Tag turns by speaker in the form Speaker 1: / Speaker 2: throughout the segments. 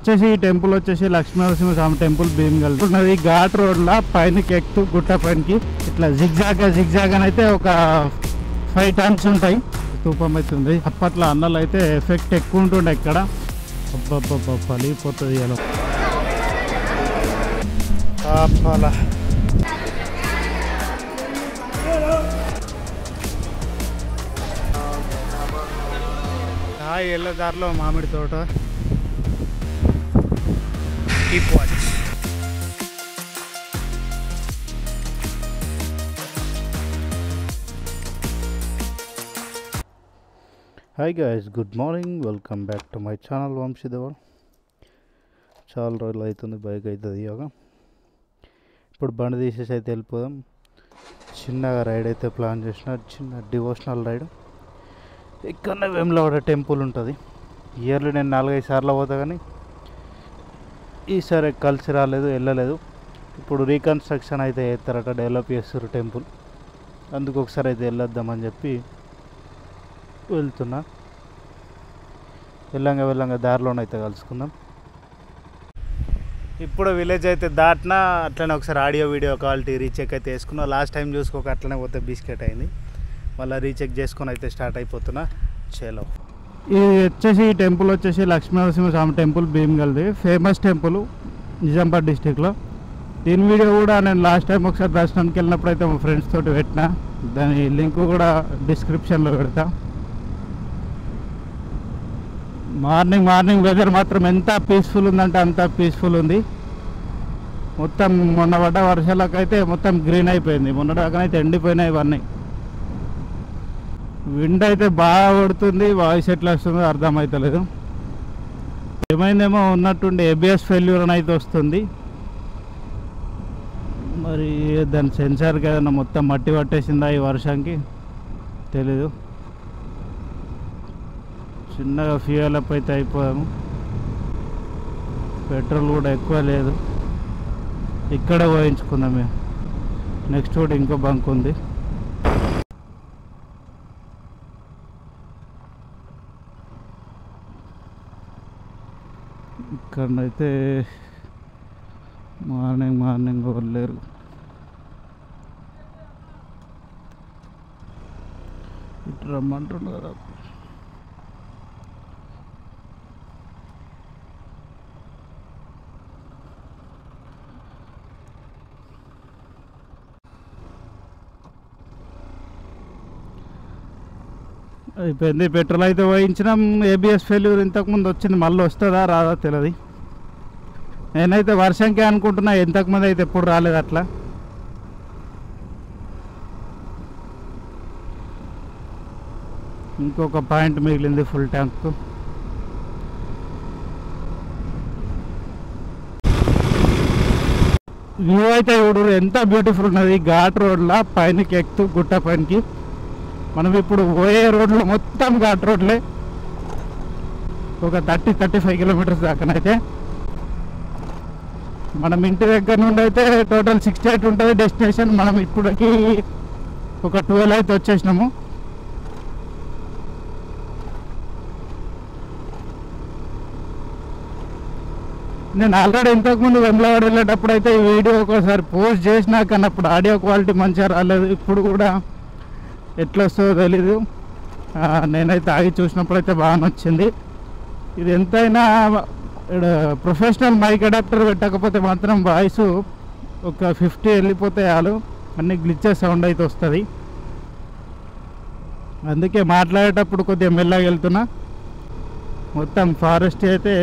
Speaker 1: వచ్చేసి ఈ టెంపుల్ వచ్చేసి లక్ష్మీనరసింహ స్వామి టెంపుల్ భీమ్గల్ ఉన్నది. ఘాట్ రోడ్లో పైనకి ఎక్కుతూ గుట్ట పైనకి ఇట్లా జిగ్జాగ్ అని అయితే ఒక 5 టర్న్స్ ఉంటాయి. స్తూపం అయితే ఉంది. అప్పట్లో అన్నలు అయితే ఎఫెక్ట్ ఎక్కువ ఉంటుండే ఇక్కడ. అబ్బబ్బబ్బ పలిగిపోతుంది ఇలా కాపాల. ఎల్ల దారిలో మామిడి తోట. Keep watch. Hi guys, good morning. Welcome back to my channel Vamsi Deval. చాలా రోజులు అవుతుంది బైక్ అవుతుంది యోగా. ఇప్పుడు బండి తీసేసి అయితే వెళ్ళిపోదాం. చిన్నగా రైడ్ అయితే ప్లాన్ చేసిన, చిన్న డివోషనల్ రైడ్. ఇక్కడనే వేములవాడ టెంపుల్ ఉంటుంది. ఇయర్లీ నేను 4-5 సార్లు పోతా, కానీ ఈసారి కలిసి రాలేదు, వెళ్ళలేదు. ఇప్పుడు రీకన్స్ట్రక్షన్ అయితే చేస్తారట, డెవలప్ చేస్తారు టెంపుల్. అందుకు ఒకసారి అయితే వెళ్ళొద్దామని చెప్పి వెళ్తున్నా. వెళ్ళంగా దారిలోనైతే కలుసుకుందాం. ఇప్పుడు విలేజ్ అయితే దాటినా అట్లనే ఒకసారి ఆడియో వీడియో క్వాలిటీ రీచెక్ అయితే వేసుకున్నా. లాస్ట్ టైం చూసుకోక అట్లనే పోతే బిస్కెట్ అయింది. మళ్ళీ రీచెక్ చేసుకొని అయితే స్టార్ట్ అయిపోతున్నా. చలో. ఇది వచ్చేసి ఈ టెంపుల్ వచ్చేసి Lakshminarasimha Swamy temple భీమ్గల్ది. Famous temple Nizamabad డిస్టిక్లో. దీని వీడియో కూడా నేను లాస్ట్ టైం ఒకసారి దర్శనానికి వెళ్ళినప్పుడు అయితే మా ఫ్రెండ్స్ తోటి పెట్టినా. దాని లింక్ కూడా డిస్క్రిప్షన్లో పెడతా. మార్నింగ్ వెదర్ మాత్రం ఎంత పీస్ఫుల్ ఉందంటే అంత పీస్ఫుల్ ఉంది. మొత్తం మొన్న పడ్డ వర్షాలకైతే మొత్తం గ్రీన్ అయిపోయింది. మొన్న దాకానైతే ఎండిపోయినాయి ఇవన్నీ. విండ్ అయితే బాగా పడుతుంది. వాయిస్ ఎట్లా వస్తుందో అర్థమవుతలేదు. ఏమైందేమో ఉన్నట్టుండి ఏబిఎస్ ఫెయిల్యూర్ అని అయితే వస్తుంది. మరి దాని సెన్సార్కి ఏదైనా మొత్తం మట్టి పట్టేసిందా ఈ వర్షానికి తెలీదు. చిన్నగా ఫ్యూయల్ అప్ అయితే అయిపోయాము. పెట్రోల్ కూడా ఎక్కువ లేదు. ఇక్కడే పోయించుకుందాం మేము. నెక్స్ట్ కూడా ఇంకో బంక్ ఉంది. ఇక్కడైతే మార్నింగ్ వెళ్ళలేరు. ఇటు రమ్మంటున్నారు. అయిపోయింది. పెట్రోల్ అయితే పోయించినాం. ఏబిఎస్ ఫెయిల్యూర్ ఇంతకుముందు వచ్చింది, మళ్ళీ వస్తుందా రాదా తెలియదు. నేనైతే వర్షంకే అనుకుంటున్నా, ఇంతకుముందు అయితే ఎప్పుడు రాలేదు అట్లా. ఇంకొక పాయింట్ మిగిలింది ఫుల్ ట్యాంక్. వ్యూ అయితే చూడు ఎంత బ్యూటిఫుల్ ఉన్నది. ఘాట్ రోడ్లో పైనకి ఎక్కుతూ గుట్ట పైనకి. మనం ఇప్పుడు పోయే రోడ్లు మొత్తం ఘాట్ రోడ్లే. ఒక 30-35 కిలోమీటర్స్ దాకానైతే. మనం ఇంటి దగ్గర నుండి అయితే టోటల్ 68 ఉంటుంది డెస్టినేషన్. మనం ఇప్పటికి ఒక 12 అయితే వచ్చేసినాము. నేను ఆల్రెడీ ఇంతకుముందు వేములవాడ వెళ్ళేటప్పుడు అయితే ఈ వీడియో ఒకసారి పోస్ట్ చేసినా, కానీ అప్పుడు ఆడియో క్వాలిటీ మంచిగా రాలేదు. ఇప్పుడు కూడా ఎట్లా వస్తుందో తెలీదు. నేనైతే ఆగి చూసినప్పుడు అయితే బాగా నచ్చింది. ఇది ఎంతైనా ప్రొఫెషనల్ మైక్ అడాప్టర్ పెట్టకపోతే మాత్రం వాయిస్ ఒక 50 వెళ్ళిపోతే చాలు, అన్ని గ్లిచెస్ సౌండ్ అయితే వస్తుంది. అందుకే మాట్లాడేటప్పుడు కొద్దిగా మెల్లగా వెళ్తున్నా. మొత్తం ఫారెస్ట్ అయితే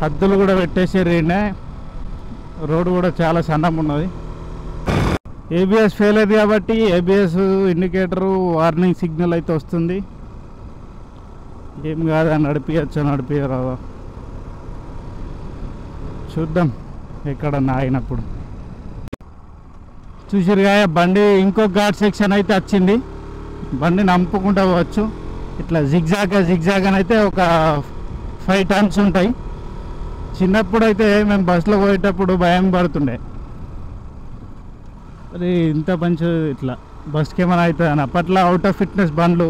Speaker 1: హద్దులు కూడా పెట్టేసారు. రోడ్డు కూడా చాలా సన్నం ఉన్నది. ఏబిఎస్ ఫెయిల్ అయింది కాబట్టి ఏబిఎస్ ఇండికేటరు వార్నింగ్ సిగ్నల్ అయితే వస్తుంది. ఏం కాదు, నడిపియరాదా చూద్దాం ఎక్కడన్నా ఆగినప్పుడు. చూసిరుగా బండి ఇంకో ఘాట్ సెక్షన్ అయితే వచ్చింది. బండిని నంపుకుంటూ పోవచ్చు. ఇట్లా జిగ్జాగ్ అని అయితే ఒక 5 టర్న్స్ ఉంటాయి. చిన్నప్పుడు అయితే మేము బస్సులో పోయేటప్పుడు భయం పడుతుండే, అది ఇంత మంచి ఇట్లా బస్కి ఏమైనా అవుతుంది అని. అప్పట్లో అవుట్ ఆఫ్ ఫిట్నెస్ బండ్లు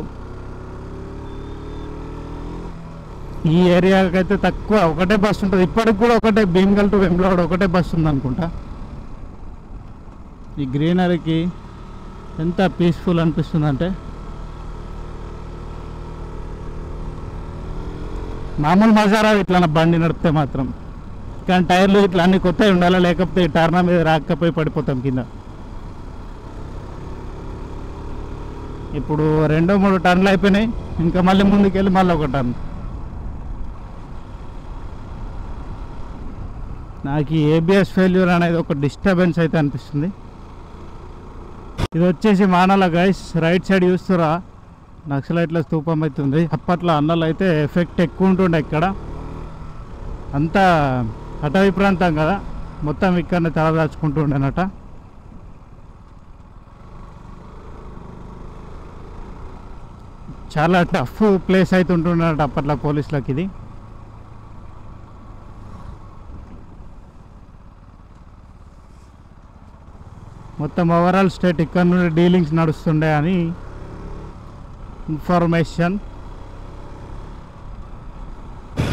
Speaker 1: ఈ ఏరియాకి అయితే తక్కువ ఒకటే బస్సు ఉంటుంది. ఇప్పటికి కూడా ఒకటే భీమ్గల్ టు వెమ్లవాడ ఒకటే బస్సు ఉంది అనుకుంటా. ఈ గ్రీనరీకి ఎంత పీస్ఫుల్ అనిపిస్తుంది అంటే మామూలు మజారా ఇట్లా బండి నడిపితే మాత్రం. కానీ టైర్లు ఇట్లా అన్ని కొత్తవి ఉండాలి, లేకపోతే ఈ టర్న మీద రాకపోయి పడిపోతాం కింద. ఇప్పుడు 2-3 టర్న్లు అయిపోయినాయి, ఇంకా మళ్ళీ ముందుకెళ్ళి మళ్ళీ ఒక టర్న్. నాకు ఈ ఏబిఎస్ ఫెయిల్యూర్ అనేది ఒక డిస్టర్బెన్స్ అయితే అనిపిస్తుంది. ఇది వచ్చేసి మానాల గైస్, రైట్ సైడ్ చూస్తురా నక్సలైట్ల స్తూపం అవుతుంది. అప్పట్లో అన్నలు అయితే ఎఫెక్ట్ ఎక్కువ ఉంటుండే. ఇక్కడ అంతా అటవీ ప్రాంతం కదా, మొత్తం ఇక్కడనే తలదాచుకుంటుండేనట. చాలా టఫ్ ప్లేస్ అయితే ఉంటుండేనట అప్పట్లో పోలీసులకి ఇది. మొత్తం ఓవరాల్ స్టేట్ ఇక్కడ నుండి డీలింగ్స్ నడుస్తుండే అని ఇన్ఫర్మేషన్.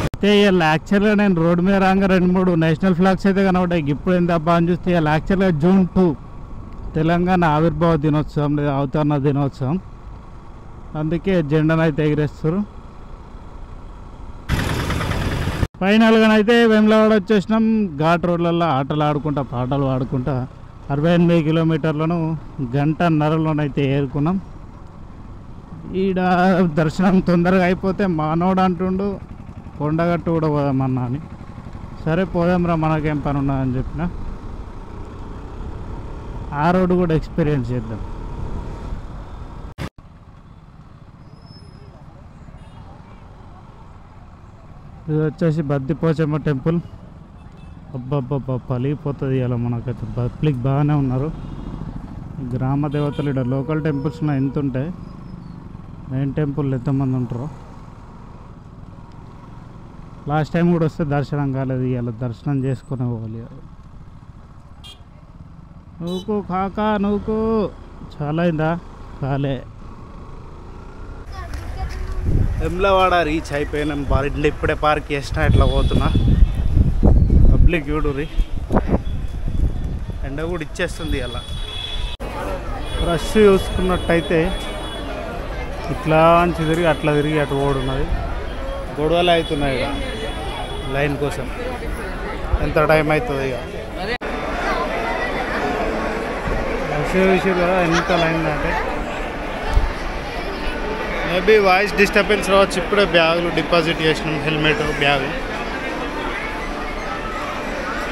Speaker 1: అయితే ఇలా యాక్చువల్గా నేను రోడ్డు మీద రాగా 2-3 నేషనల్ ఫ్లాగ్స్ అయితే కనబడ్డాయి. ఇప్పుడు ఎంత బాగా అని చూస్తే ఇలా యాక్చువల్గా June 2 తెలంగాణ ఆవిర్భావ దినోత్సవం లేదా అవతరణ దినోత్సవం, అందుకే జెండాను అయితే ఎగిరేస్తారు. ఫైనల్గానైతే వెమ్లవాడ వచ్చేసినాం. ఘాట్ రోడ్లలో ఆటలు ఆడుకుంటా పాటలు పాడుకుంటా 68 కిలోమీటర్లను 1:30లోనైతే ఏరుకున్నాం. ఈడ దర్శనం తొందరగా అయిపోతే మానవుడు అంటుండు కొండగట్టు కూడా పోదామన్నా అని. సరే పోదాంరా మనకేం పని ఉన్నదని చెప్పిన. ఆ రోడ్డు కూడా ఎక్స్పీరియన్స్ చేద్దాం. ఇది వచ్చేసి బద్దిపోచమ్మ టెంపుల్. అబ్బబ్బబ్బా పలిగిపోతుంది ఇలా. మనకైతే పబ్లిక్ బాగానే ఉన్నారు. గ్రామ దేవతలు ఇక్కడ లోకల్ టెంపుల్స్లో ఎంత ఉంటాయి, మెయిన్ టెంపుల్ ఎంతమంది ఉంటారో. లాస్ట్ టైం కూడా వస్తే దర్శనం కాలేదు, ఇలా దర్శనం చేసుకునే పోవాలి. నువ్వు కాకా నువ్వు చాలా అయిందా కాలే. వెమ్లవాడ రీచ్ అయిపోయినాం. ఇట్లా ఇప్పుడే పార్క్ చేసినా ఇట్లా పోతున్నా. పబ్లిక్ చూడుర్రి, ఎండ కూడా ఇచ్చేస్తుంది అలా. రష్ చూసుకున్నట్టయితే ఇట్లా నుంచి తిరిగి అట్లా తిరిగి అటు ఓడున్నది. గొడవలు అవుతున్నాయి ఇక లైన్ కోసం. ఎంత టైం అవుతుంది ఇక రష్ విషయం కదా. ఎంత లైన్ అంటే మేబీ వాయిస్ డిస్టర్బెన్స్ రావచ్చు. ఇప్పుడే బ్యాగులు డిపాజిట్ చేసినాం, హెల్మెట్ బ్యాగు.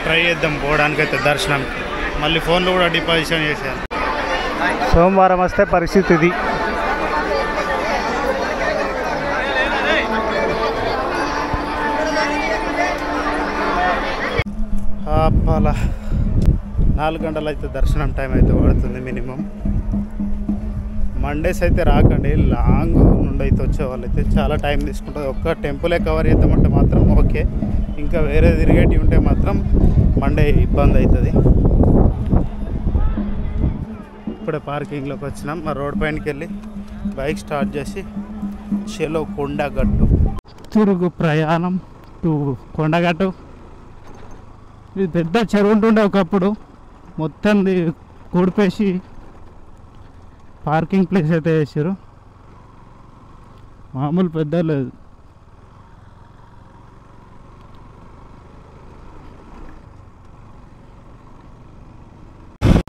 Speaker 1: ట్రై చేద్దాం పోవడానికైతే దర్శనంకి. మళ్ళీ ఫోన్లో కూడా డిపాజిషన్ చేశాను. సోమవారం వస్తే పరిస్థితి ఇది. అలా 4 గంటలు అయితే దర్శనం టైం అయితే పడుతుంది మినిమం. మండేస్ అయితే రాకండి, లాంగ్ నుండి అయితే వచ్చేవాళ్ళు అయితే చాలా టైం తీసుకుంటుంది. ఒక్క టెంపులే కవర్ చేద్దామంటే మాత్రం ఓకే, ఇంకా వేరే తిరిగేటివి ఉంటే మాత్రం మండే ఇబ్బంది అవుతుంది. ఇప్పుడే పార్కింగ్లోకి వచ్చినాం. మా రోడ్ పైనకి వెళ్ళి బైక్ స్టార్ట్ చేసి చెలో కొండగట్టు తిరుగు ప్రయాణం టు కొండగట్టు. ఇది పెద్ద చెరువు ఉంటుండే ఒకప్పుడు, మొత్తం కూడిపేసి పార్కింగ్ ప్లేస్ అయితే వేసారు. మామూలు పెద్ద లేదు.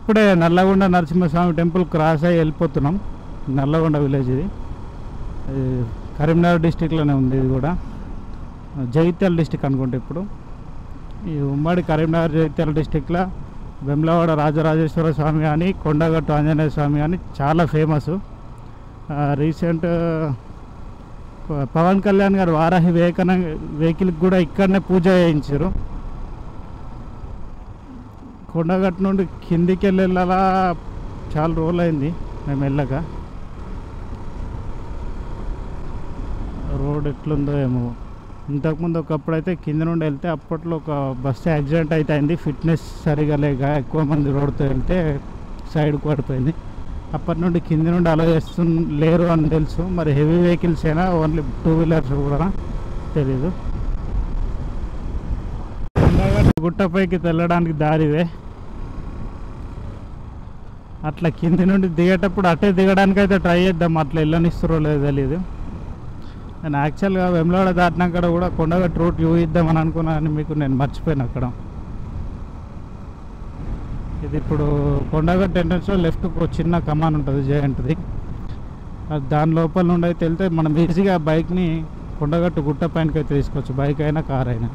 Speaker 1: ఇప్పుడే నల్లగొండ నరసింహస్వామి టెంపుల్ క్రాస్ అయ్యి వెళ్ళిపోతున్నాం. నల్లగొండ విలేజ్ ఇది కరీంనగర్ డిస్టిక్లోనే ఉంది. ఇది కూడా జగిత్యాల డిస్టిక్ అనుకుంటే. ఇప్పుడు ఈ ఉమ్మడి కరీంనగర్ జగిత్యాల డిస్టిక్లో వెమ్లవాడ రాజరాజేశ్వర స్వామి కానీ కొండగట్టు ఆంజనేయ స్వామి కానీ చాలా ఫేమస్. రీసెంట్ పవన్ కళ్యాణ్ గారు వారాహి వెహికల్కి కూడా ఇక్కడనే పూజ చేయించారు. కొండగట్టు నుండి కిందికి వెళ్ళాలా చాలా రోజులు అయింది మేము వెళ్ళక. రోడ్ ఎట్లుందో ఏమో. ఇంతకుముందు ఒకప్పుడైతే కింద నుండి వెళ్తే అప్పట్లో ఒక బస్సు యాక్సిడెంట్ అయితే అయింది. ఫిట్నెస్ సరిగా లేక ఎక్కువ మంది రోడ్తో వెళ్తే సైడ్కి పడిపోయింది. అప్పటి నుండి కింద నుండి అలా లేరు అని తెలుసు. మరి హెవీ వెహికల్స్ అయినా ఓన్లీ 2 వీలర్స్ కూడా తెలీదు. గుట్టపైకి వెళ్ళడానికి దారివే. అట్లా కింది నుండి దిగేటప్పుడు అట్టే దిగడానికి అయితే ట్రై చేద్దాం, అట్లా వెళ్ళనిస్తారో లేదో తెలీదు. నేను యాక్చువల్గా వెమ్లవాడ దాటినాక కూడా కొండగట్టు రూట్ చూపిద్దామని అనుకున్నాను, మీకు నేను మర్చిపోయాను అక్కడ. ఇది ఇప్పుడు కొండగట్టు ఎంట్రన్స్లో లెఫ్ట్ ఒక చిన్న కమాన్ ఉంటుంది, జాయింట్ది. దాని లోపల నుండి అయితే వెళ్తే మనం ఈజీగా బైక్ని కొండగట్టు గుట్ట పైనకి అయితే తీసుకోవచ్చు, బైక్ అయినా కార్ అయినా.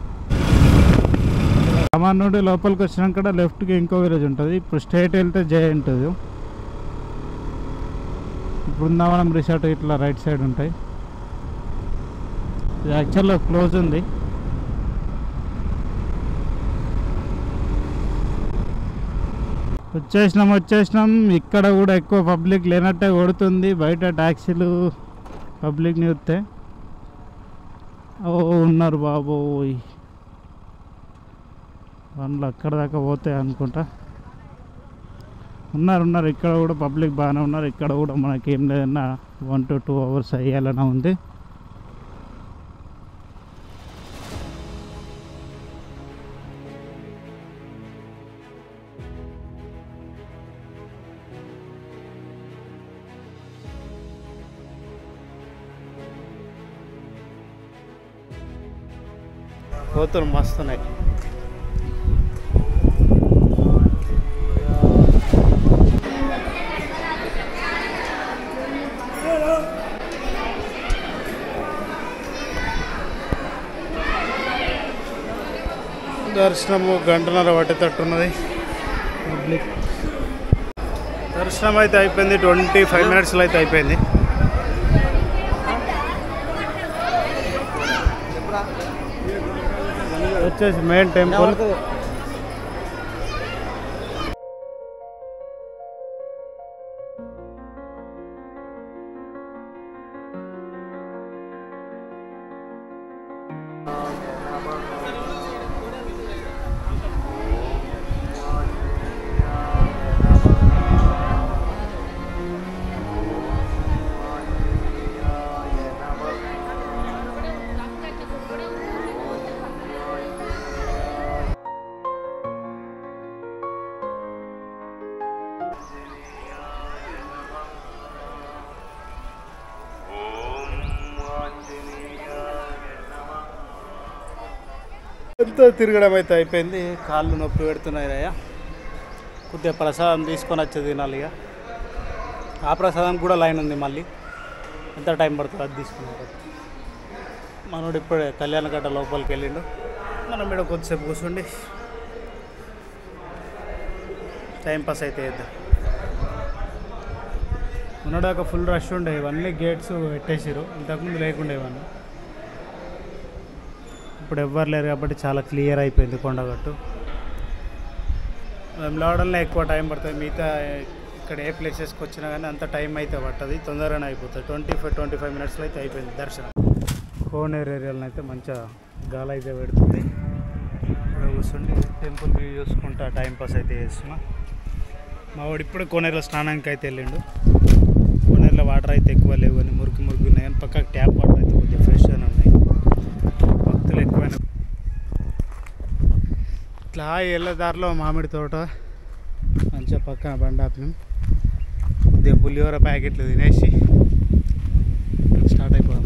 Speaker 1: కమాన్ నుండి లోపలికి వచ్చినాక లెఫ్ట్కి ఇంకో విలేజ్ ఉంటుంది. ఇప్పుడు స్ట్రైట్ వెళ్తే జాయింట్. బృందావనం రిసార్ట్ ఇట్లా రైట్ సైడ్ ఉంటాయి. ఇది యాక్చువల్గా క్లోజ్ ఉంది. వచ్చేసినాం. ఇక్కడ కూడా ఎక్కువ పబ్లిక్ లేనట్టే కొడుతుంది. బయట ట్యాక్సీలు పబ్లిక్ని చూస్తే ఉన్నారు బాబోయ్, వాళ్ళు అక్కడ దాకా పోతాయి అనుకుంటా. ఉన్నారు ఇక్కడ కూడా పబ్లిక్ బాగానే ఉన్నారు. ఇక్కడ కూడా మనకి ఏం లేదన్నా 1 to 2 hours అయ్యాలనే ఉంది. కోతులు మస్తున్నాయి. దర్శనము 1.5 గంట పట్టేటట్టున్నది. పబ్లిక్ దర్శనం అయితే అయిపోయింది, 25 minutesలో అయితే అయిపోయింది. వచ్చేసి మెయిన్ టెంపుల్. ఎంతో తిరగడం అయితే అయిపోయింది. కాళ్ళు నొప్పి పెడుతున్నాయి రయ్య. కొద్దిగా ప్రసాదం తీసుకొని వచ్చేది తినాలి. ఇక ఆ ప్రసాదం కూడా లైన్ ఉంది. మళ్ళీ ఎంత టైం పడుతుంది అది తీసుకున్నారు. మనోడు ఇప్పుడే కళ్యాణగడ్డ లోపలికి వెళ్ళిండు. మనం ఇక్కడ కొద్దిసేపు కూర్చోండి టైంపాస్ అయితే వేద్దాం. మనోడు ఒక ఫుల్ రష్ ఉండే, ఇవన్నీ గేట్స్ పెట్టేసారు, ఇంతకుముందు లేకుండే ఇవన్నీ. ఇప్పుడు ఎవ్వరు లేరు కాబట్టి చాలా క్లియర్ అయిపోయింది కొండగట్టు. వెమ్లవాడలో ఎక్కువ టైం పడుతుంది. మిగతా ఇక్కడ ఏ ప్లేసెస్కి వచ్చినా కానీ అంత టైం అయితే పట్టదు, తొందరగానే అయిపోతుంది. 25 minutesలో అయితే అయిపోయింది దర్శనం. కోనేరు ఏరియాలో అయితే మంచిగా గాలి అయితే పెడుతుంది. ఇప్పుడు కూర్చుండి టెంపుల్ వ్యూ చూసుకుంటా టైంపాస్ అయితే చేస్తున్నా. మా వాడు ఇప్పుడు కోనేరులో స్నానానికి అయితే వెళ్ళిండు. కోనేరులో వాటర్ అయితే ఎక్కువ లేవు కానీ మురికి ఉన్నాయి, కానీ పక్కకు ట్యాప్ వాటర్ అయితే కొద్దిగా ఫ్రెష్గానే ఉన్నాయి. భక్తులు ఎక్కువైనా ఇట్లా ఎల్లదారిలో మామిడి తోట మంచిగా పక్కన బండాపినాం. కొద్దిగా పులిహోర ప్యాకెట్లు తినేసి స్టార్ట్ అయిపోదాం.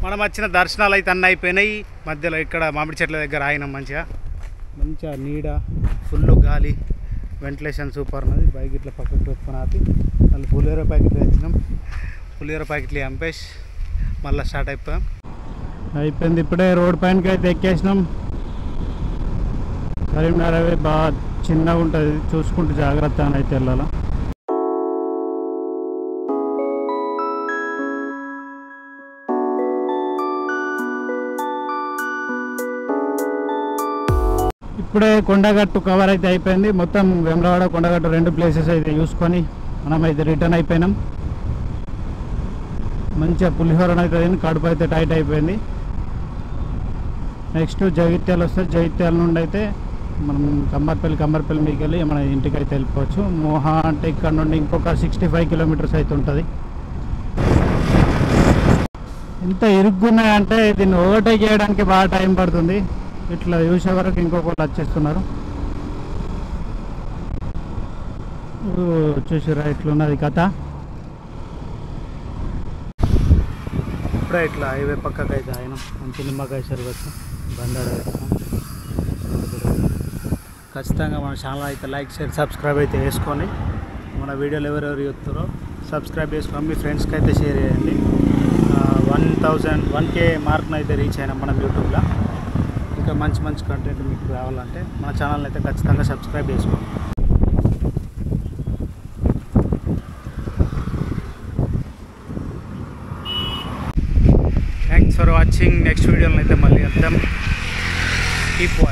Speaker 1: మనం వచ్చిన దర్శనాలు అయితే అన్నీ అయిపోయినాయి. మధ్యలో ఇక్కడ మామిడి చెట్ల దగ్గర ఆగినాం. మంచిగా నీడ, ఫుల్ గాలి, వెంటిలేషన్ సూపర్ ఉన్నది. బైక్ ఇట్లా పక్కకు పెట్టుకొని ఆపి మళ్ళీ పులిహోర ప్యాకెట్లు తెచ్చినాం. పులిహోర ప్యాకెట్లు అంపేసి మళ్ళీ స్టార్ట్ అయిపోయింది. ఇప్పుడే రోడ్ పైనకి అయితే ఎక్కేసినాం. కరీంనగర్ అవి బాగా చిన్నగా ఉంటుంది, చూసుకుంటూ జాగ్రత్త అని అయితే వెళ్ళాలి. ఇప్పుడే కొండగట్టు కవర్ అయితే అయిపోయింది. మొత్తం వేములవాడ కొండగట్టు 2 ప్లేసెస్ అయితే చూసుకొని మనం అయితే రిటర్న్ అయిపోయినాం. మంచిగా పులిహోర అయితే కడుపు అయితే టైట్ అయిపోయింది. నెక్స్ట్ జగిత్యాల వస్తే జగిత్యాల నుండి అయితే మనం కమ్మర్పల్లి మీకు వెళ్ళి మన ఇంటికి అయితే వెళ్ళిపోవచ్చు. మోహా అంటే ఇక్కడ నుండి ఇంకొక 65 kilometers అయితే ఉంటుంది. ఎంత ఇరుక్కున్నాయంటే దీన్ని ఓవర్టేక్ చేయడానికి బాగా టైం పడుతుంది. ఇట్లా చూసే వరకు ఇంకొకళ్ళు వచ్చేస్తున్నారు. చూసారా ఇట్లున్నది కథ. ఇప్పుడే ఇట్లా హైవే పక్కకి అయితే ఆయన మంచి నిమ్మకాయ సరివచ్చు బందాడ ఖచ్చితంగా మన ఛానల్ అయితే లైక్ షేర్ సబ్స్క్రైబ్ అయితే వేసుకొని మన వీడియోలు ఎవరెవరు చూస్తారో సబ్స్క్రైబ్ చేసుకొని మీ ఫ్రెండ్స్కి అయితే షేర్ చేయండి. 1K మార్క్ను అయితే రీచ్ అయినాం మనం యూట్యూబ్లో. ఇంకా మంచి మంచి కంటెంట్ మీకు కావాలంటే మన ఛానల్ అయితే ఖచ్చితంగా సబ్స్క్రైబ్ చేసుకోండి. Thanks for watching. నెక్స్ట్ వీడియోలో అయితే మళ్ళీ వద్దాం. Keep watching.